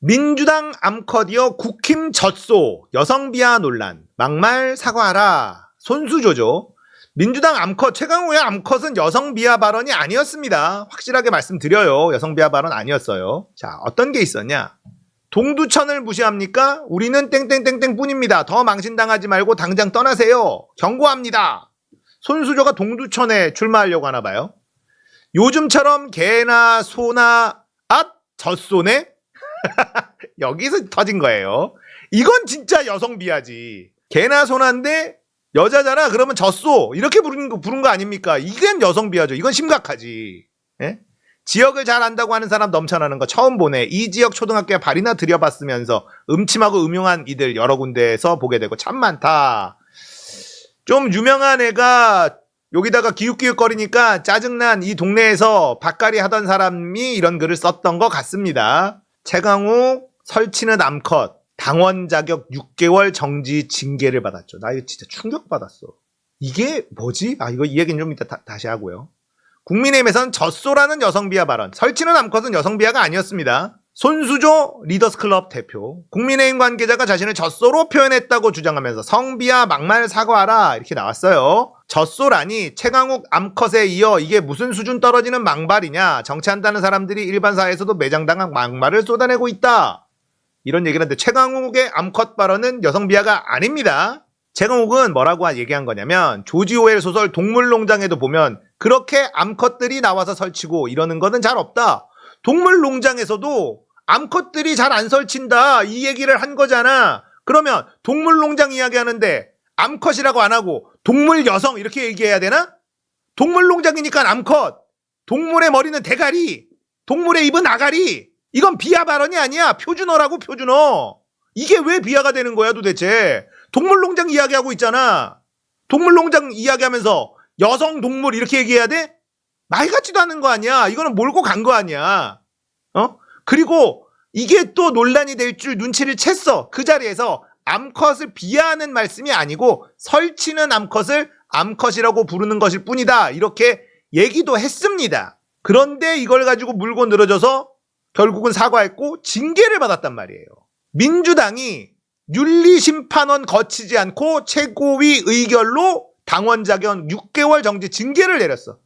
민주당 암컷이여 국힘 젖소 여성 비하 논란 막말 사과하라 손수조죠. 민주당 암컷 최강욱의 암컷은 여성 비하 발언이 아니었습니다. 확실하게 말씀드려요. 여성 비하 발언 아니었어요. 자, 어떤 게 있었냐? 동두천을 무시합니까? 우리는 땡땡땡땡 뿐입니다. 더 망신당하지 말고 당장 떠나세요. 경고합니다. 손수조가 동두천에 출마하려고 하나 봐요. 요즘처럼 개나 소나 젖소네? 여기서 터진 거예요. 이건 진짜 여성 비하지. 개나 소나인데 여자잖아. 그러면 젖소 이렇게 부른 거 아닙니까? 이건 여성 비하죠. 이건 심각하지. 예? 지역을 잘 안다고 하는 사람 넘쳐나는 거 처음 보네. 이 지역 초등학교에 발이나 들여봤으면서 음침하고 음흉한 이들 여러 군데에서 보게 되고 참 많다. 좀 유명한 애가 여기다가 기웃기웃거리니까 짜증난 이 동네에서 밭갈이 하던 사람이 이런 글을 썼던 것 같습니다. 최강욱 설치는 암컷 당원 자격 6개월 정지 징계를 받았죠. 나 이거 진짜 충격받았어. 이게 뭐지? 이거 이 얘기는 좀 이따 다시 하고요. 국민의힘에선 젖소라는 여성 비하 발언, 설치는 암컷은 여성 비하가 아니었습니다. 손수조 리더스클럽 대표, 국민의힘 관계자가 자신을 젖소로 표현했다고 주장하면서 성비하 막말 사과하라 이렇게 나왔어요. 젖소라니 최강욱 암컷에 이어 이게 무슨 수준 떨어지는 막말이냐. 정치한다는 사람들이 일반 사회에서도 매장당한 막말을 쏟아내고 있다. 이런 얘기를 하는데 최강욱의 암컷 발언은 여성 비하가 아닙니다. 최강욱은 뭐라고 얘기한 거냐면 조지 오웰 소설 동물농장에도 보면 그렇게 암컷들이 나와서 설치고 이러는 거는 잘 없다. 동물농장에서도 암컷들이 잘 안 설친다 이 얘기를 한 거잖아. 그러면 동물농장 이야기하는데 암컷이라고 안 하고 동물 여성 이렇게 얘기해야 되나? 동물농장이니까 암컷, 동물의 머리는 대가리, 동물의 입은 아가리. 이건 비하 발언이 아니야. 표준어라고 표준어. 이게 왜 비하가 되는 거야 도대체. 동물농장 이야기하고 있잖아. 동물농장 이야기하면서 여성 동물 이렇게 얘기해야 돼? 말 같지도 않은 거 아니야. 이거는 몰고 간 거 아니야. 그리고 이게 또 논란이 될 줄 눈치를 챘어. 그 자리에서 암컷을 비하하는 말씀이 아니고 설치는 암컷을 암컷이라고 부르는 것일 뿐이다. 이렇게 얘기도 했습니다. 그런데 이걸 가지고 물고 늘어져서 결국은 사과했고 징계를 받았단 말이에요. 민주당이 윤리심판원 거치지 않고 최고위 의결로 당원 자격 6개월 정지 징계를 내렸어.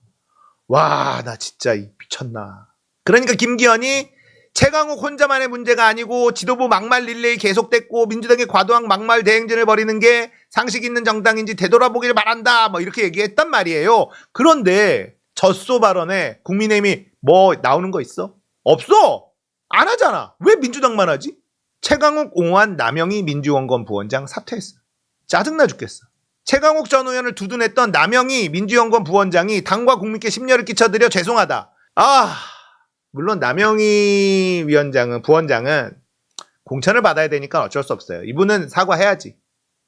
와, 나 진짜 미쳤나. 그러니까 김기현이 최강욱 혼자만의 문제가 아니고 지도부 막말 릴레이 계속됐고 민주당이 과도한 막말 대행진을 벌이는 게 상식 있는 정당인지 되돌아보길 바란다 뭐 이렇게 얘기했단 말이에요. 그런데 젖소 발언에 국민의힘이 뭐 나오는 거 있어? 없어. 안 하잖아. 왜 민주당만 하지? 최강욱, 옹호한, 남영희 민주연구원 부원장 사퇴했어. 짜증나 죽겠어. 최강욱 전 의원을 두둔했던 남영희 민주연구원 부원장이 당과 국민께 심려를 끼쳐드려 죄송하다. 물론 남영희 부원장은 공천을 받아야 되니까 어쩔 수 없어요. 이분은 사과해야지.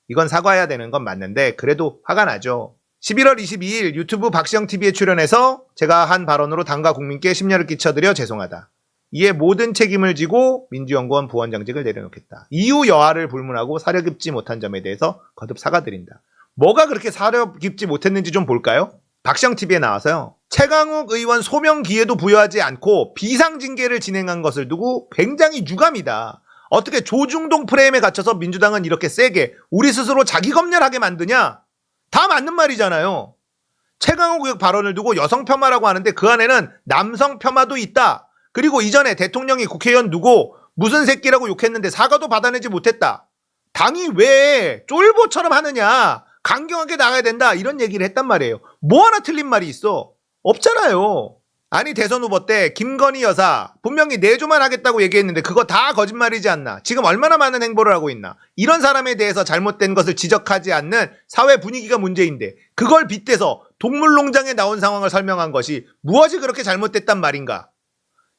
이건 사과해야 되는 건 맞는데 그래도 화가 나죠. 11월 22일 유튜브 박시영TV에 출연해서 제가 한 발언으로 당과 국민께 심려를 끼쳐드려 죄송하다. 이에 모든 책임을 지고 민주연구원 부원장직을 내려놓겠다. 이유 여하를 불문하고 사려 깊지 못한 점에 대해서 거듭 사과드린다. 뭐가 그렇게 사려 깊지 못했는지 좀 볼까요? 박시영TV에 나와서요. 최강욱 의원 소명 기회도 부여하지 않고 비상징계를 진행한 것을 두고 굉장히 유감이다. 어떻게 조중동 프레임에 갇혀서 민주당은 이렇게 세게 우리 스스로 자기 검열하게 만드냐? 다 맞는 말이잖아요. 최강욱 의원 발언을 두고 여성 폄하라고 하는데 그 안에는 남성 폄하도 있다. 그리고 이전에 대통령이 국회의원 두고 무슨 새끼라고 욕했는데 사과도 받아내지 못했다. 당이 왜 쫄보처럼 하느냐. 강경하게 나가야 된다. 이런 얘기를 했단 말이에요. 뭐 하나 틀린 말이 있어? 없잖아요. 아니 대선 후보 때 김건희 여사 분명히 내조만 하겠다고 얘기했는데 그거 다 거짓말이지 않나. 지금 얼마나 많은 행보를 하고 있나. 이런 사람에 대해서 잘못된 것을 지적하지 않는 사회 분위기가 문제인데 그걸 빗대서 동물농장에 나온 상황을 설명한 것이 무엇이 그렇게 잘못됐단 말인가.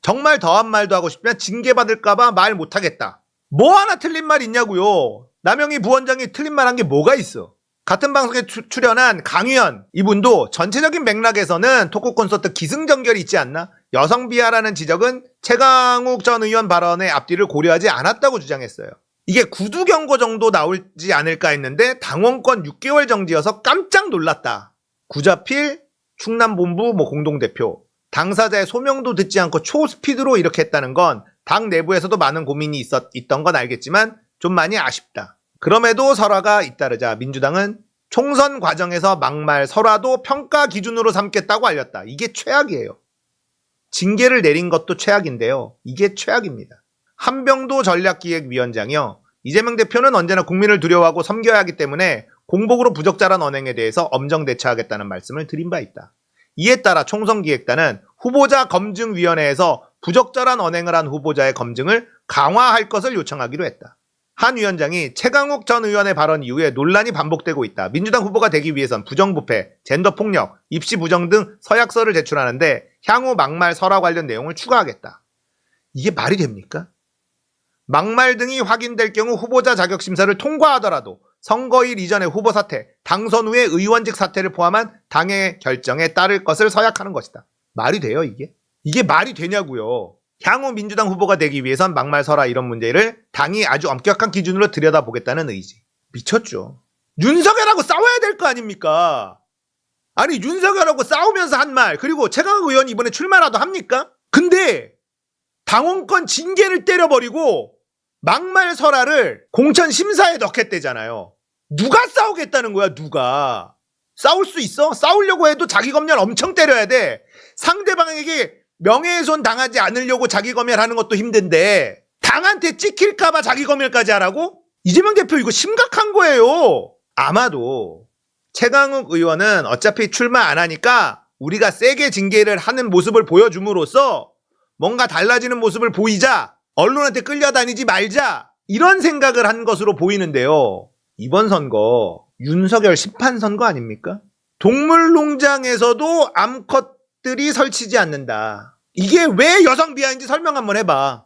정말 더한 말도 하고 싶으면 징계받을까봐 말 못하겠다. 뭐 하나 틀린 말 있냐고요. 남영희 부원장이 틀린 말 한 게 뭐가 있어. 같은 방송에 출연한 강유연 이분도 전체적인 맥락에서는 토크 콘서트 기승전결이 있지 않나? 여성 비하라는 지적은 최강욱 전 의원 발언의 앞뒤를 고려하지 않았다고 주장했어요. 이게 구두 경고 정도 나오지 않을까 했는데 당원권 6개월 정지여서 깜짝 놀랐다. 구자필 충남본부 공동대표 당사자의 소명도 듣지 않고 초스피드로 이렇게 했다는 건 당 내부에서도 많은 고민이 있던 건 알겠지만 좀 많이 아쉽다. 그럼에도 설화가 잇따르자 민주당은 총선 과정에서 막말 설화도 평가 기준으로 삼겠다고 알렸다. 이게 최악이에요. 징계를 내린 것도 최악인데요. 이게 최악입니다. 한병도 전략기획위원장이요. 이재명 대표는 언제나 국민을 두려워하고 섬겨야 하기 때문에 공복으로 부적절한 언행에 대해서 엄정 대처하겠다는 말씀을 드린 바 있다. 이에 따라 총선기획단은 후보자 검증위원회에서 부적절한 언행을 한 후보자의 검증을 강화할 것을 요청하기로 했다. 한 위원장이 최강욱 전 의원의 발언 이후에 논란이 반복되고 있다. 민주당 후보가 되기 위해선 부정부패, 젠더폭력, 입시 부정 등 서약서를 제출하는데 향후 막말 설화 관련 내용을 추가하겠다. 이게 말이 됩니까? 막말 등이 확인될 경우 후보자 자격심사를 통과하더라도 선거일 이전의 후보 사퇴, 당선 후의 의원직 사퇴를 포함한 당의 결정에 따를 것을 서약하는 것이다. 말이 돼요, 이게? 이게 말이 되냐고요. 향후 민주당 후보가 되기 위해선 막말 설화 이런 문제를 당이 아주 엄격한 기준으로 들여다보겠다는 의지. 미쳤죠. 윤석열하고 싸워야 될 거 아닙니까? 아니 윤석열하고 싸우면서 한 말, 그리고 최강욱 의원이 이번에 출마라도 합니까? 근데 당원권 징계를 때려버리고 막말 설화를 공천 심사에 넣겠대잖아요. 누가 싸우겠다는 거야, 누가? 싸울 수 있어? 싸우려고 해도 자기 검열 엄청 때려야 돼. 상대방에게 명예훼손 당하지 않으려고 자기 검열하는 것도 힘든데 당한테 찍힐까봐 자기 검열까지 하라고? 이재명 대표 이거 심각한 거예요. 아마도 최강욱 의원은 어차피 출마 안 하니까 우리가 세게 징계를 하는 모습을 보여줌으로써 뭔가 달라지는 모습을 보이자, 언론한테 끌려다니지 말자, 이런 생각을 한 것으로 보이는데요. 이번 선거 윤석열 심판 선거 아닙니까? 동물농장에서도 암컷들이 설치지 않는다. 이게 왜 여성 비하인지 설명 한번 해봐.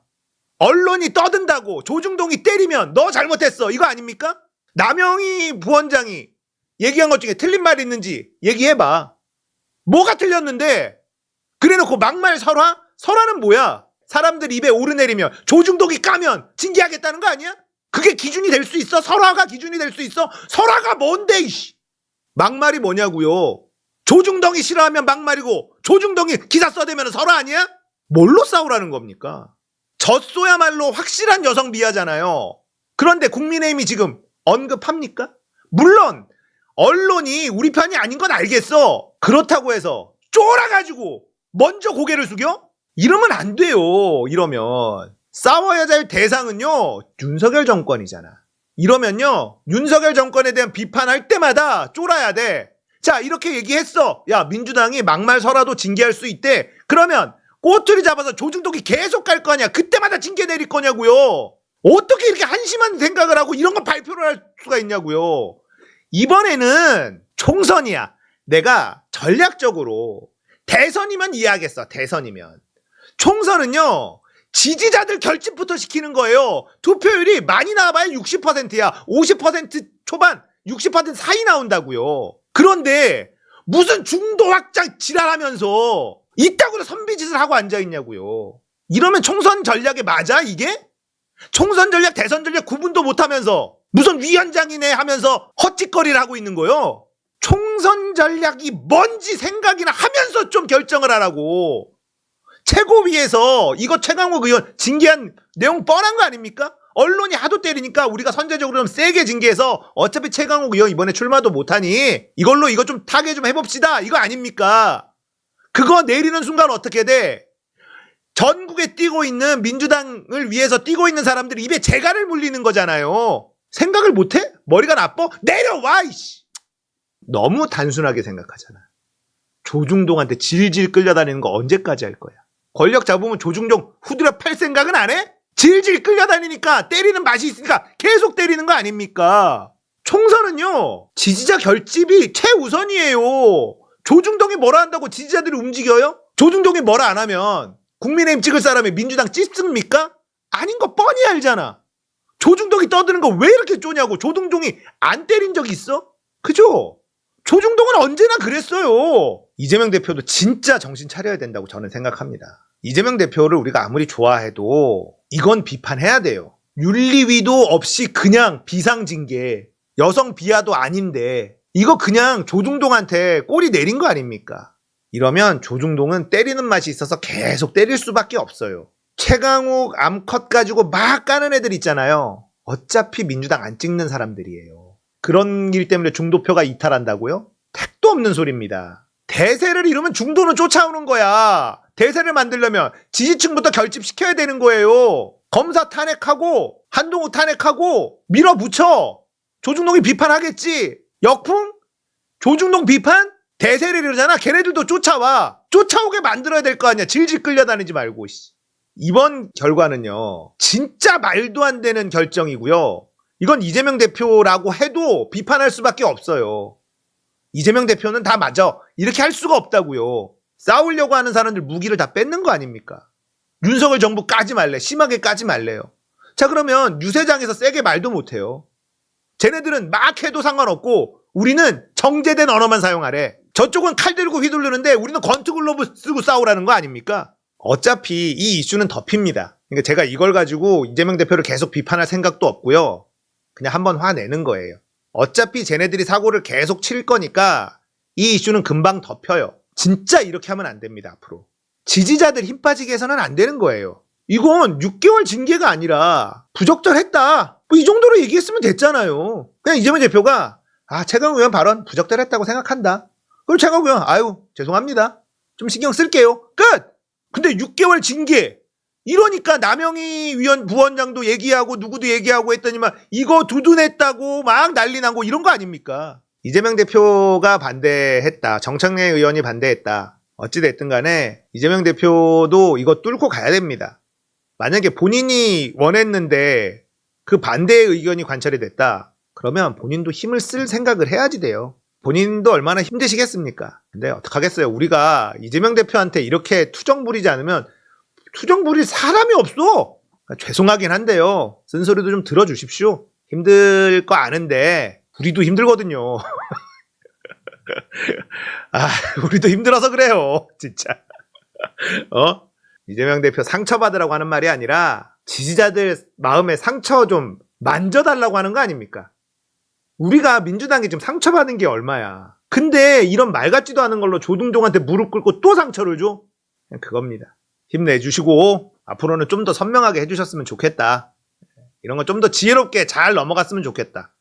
언론이 떠든다고 조중동이 때리면 너 잘못했어, 이거 아닙니까? 남영희 부원장이 얘기한 것 중에 틀린 말이 있는지 얘기해봐. 뭐가 틀렸는데? 그래놓고 막말 설화? 설화는 뭐야? 사람들 입에 오르내리면 조중동이 까면 징계하겠다는 거 아니야? 그게 기준이 될 수 있어? 설화가 기준이 될 수 있어? 설화가 뭔데 이씨. 막말이 뭐냐고요. 조중동이 싫어하면 막말이고 조중동이 기사 써대면 설화 아니야? 뭘로 싸우라는 겁니까? 젖소야말로 확실한 여성 비하잖아요. 그런데 국민의힘이 지금 언급합니까? 물론 언론이 우리 편이 아닌 건 알겠어. 그렇다고 해서 쫄아가지고 먼저 고개를 숙여? 이러면 안 돼요. 이러면 싸워야 될 대상은요 윤석열 정권이잖아. 이러면요 윤석열 정권에 대한 비판할 때마다 쫄아야 돼. 자, 이렇게 얘기했어. 야, 민주당이 막말 설화도 징계할 수 있대. 그러면 꼬투리 잡아서 조중동이 계속 갈 거 아니야. 그때마다 징계 내릴 거냐고요. 어떻게 이렇게 한심한 생각을 하고 이런 거 발표를 할 수가 있냐고요. 이번에는 총선이야. 내가 전략적으로 대선이면 이해하겠어. 대선이면. 총선은요 지지자들 결집부터 시키는 거예요. 투표율이 많이 나와봐야 60%야. 50% 초반 60% 사이 나온다고요. 그런데 무슨 중도 확장 지랄하면서 이따구로 선비짓을 하고 앉아있냐고요. 이러면 총선 전략에 맞아 이게? 총선 전략 대선 전략 구분도 못하면서 무슨 위원장이네 하면서 헛짓거리를 하고 있는 거요. 총선 전략이 뭔지 생각이나 하면서 좀 결정을 하라고. 최고위에서 이거 최강욱 의원 징계한 내용 뻔한 거 아닙니까? 언론이 하도 때리니까 우리가 선제적으로 좀 세게 징계해서 어차피 최강욱 의원 이번에 출마도 못하니 이걸로 이거 좀 타개 좀 해봅시다, 이거 아닙니까? 그거 내리는 순간 어떻게 돼? 전국에 뛰고 있는 민주당을 위해서 뛰고 있는 사람들이 입에 재갈을 물리는 거잖아요. 생각을 못해? 머리가 나빠? 내려와 이씨. 너무 단순하게 생각하잖아. 조중동한테 질질 끌려다니는 거 언제까지 할 거야? 권력 잡으면 조중동 후드려 팔 생각은 안 해? 질질 끌려다니니까 때리는 맛이 있으니까 계속 때리는 거 아닙니까? 총선은요 지지자 결집이 최우선이에요. 조중동이 뭐라 한다고 지지자들이 움직여요? 조중동이 뭐라 안 하면 국민의힘 찍을 사람이 민주당 찢습니까? 아닌 거 뻔히 알잖아. 조중동이 떠드는 거 왜 이렇게 쪼냐고. 조중동이 안 때린 적이 있어? 그죠? 조중동은 언제나 그랬어요. 이재명 대표도 진짜 정신 차려야 된다고 저는 생각합니다. 이재명 대표를 우리가 아무리 좋아해도 이건 비판해야 돼요. 윤리위도 없이 그냥 비상징계, 여성 비하도 아닌데 이거 그냥 조중동한테 꼬리 내린 거 아닙니까? 이러면 조중동은 때리는 맛이 있어서 계속 때릴 수밖에 없어요. 최강욱 암컷 가지고 막 까는 애들 있잖아요. 어차피 민주당 안 찍는 사람들이에요. 그런 일 때문에 중도표가 이탈한다고요? 택도 없는 소리입니다. 대세를 이루면 중도는 쫓아오는 거야. 대세를 만들려면 지지층부터 결집시켜야 되는 거예요. 검사 탄핵하고 한동훈 탄핵하고 밀어붙여. 조중동이 비판하겠지. 역풍? 조중동 비판? 대세를 이루잖아. 걔네들도 쫓아와. 쫓아오게 만들어야 될 거 아니야. 질질 끌려다니지 말고. 이번 결과는요. 진짜 말도 안 되는 결정이고요. 이건 이재명 대표라고 해도 비판할 수밖에 없어요. 이재명 대표는 다 맞아. 이렇게 할 수가 없다고요. 싸우려고 하는 사람들 무기를 다 뺏는 거 아닙니까? 윤석열 정부 까지 말래. 심하게 까지 말래요. 자, 그러면 유세장에서 세게 말도 못해요. 쟤네들은 막 해도 상관없고 우리는 정제된 언어만 사용하래. 저쪽은 칼 들고 휘두르는데 우리는 권투 글러브 쓰고 싸우라는 거 아닙니까? 어차피 이 이슈는 덮입니다. 그러니까 제가 이걸 가지고 이재명 대표를 계속 비판할 생각도 없고요. 그냥 한번 화내는 거예요. 어차피 쟤네들이 사고를 계속 칠 거니까 이 이슈는 금방 덮여요. 진짜 이렇게 하면 안 됩니다, 앞으로. 지지자들 힘 빠지게 해서는 안 되는 거예요. 이건 6개월 징계가 아니라 부적절했다. 뭐 이 정도로 얘기했으면 됐잖아요. 그냥 이재명 대표가 최강욱 의원 발언 부적절했다고 생각한다. 그리고 최강욱 의원 죄송합니다. 좀 신경 쓸게요. 끝! 근데 6개월 징계. 이러니까 남영희 부원장도 얘기하고 누구도 얘기하고 했더니만 이거 두둔했다고 막 난리 나고 이런 거 아닙니까? 이재명 대표가 반대했다. 정청래 의원이 반대했다. 어찌됐든 간에 이재명 대표도 이거 뚫고 가야 됩니다. 만약에 본인이 원했는데 그 반대의 의견이 관철이 됐다. 그러면 본인도 힘을 쓸 생각을 해야지 돼요. 본인도 얼마나 힘드시겠습니까? 근데 어떡하겠어요. 우리가 이재명 대표한테 이렇게 투정 부리지 않으면 투정 부릴 사람이 없어. 죄송하긴 한데요. 쓴소리도 좀 들어주십시오. 힘들 거 아는데 우리도 힘들거든요. 우리도 힘들어서 그래요. 진짜. 이재명 대표 상처받으라고 하는 말이 아니라 지지자들 마음에 상처 좀 만져달라고 하는 거 아닙니까? 우리가 민주당이 좀 상처받은 게 얼마야. 근데 이런 말 같지도 않은 걸로 조중동한테 무릎 꿇고 또 상처를 줘? 그냥 그겁니다. 힘내주시고 앞으로는 좀 더 선명하게 해주셨으면 좋겠다. 이런 거 좀 더 지혜롭게 잘 넘어갔으면 좋겠다.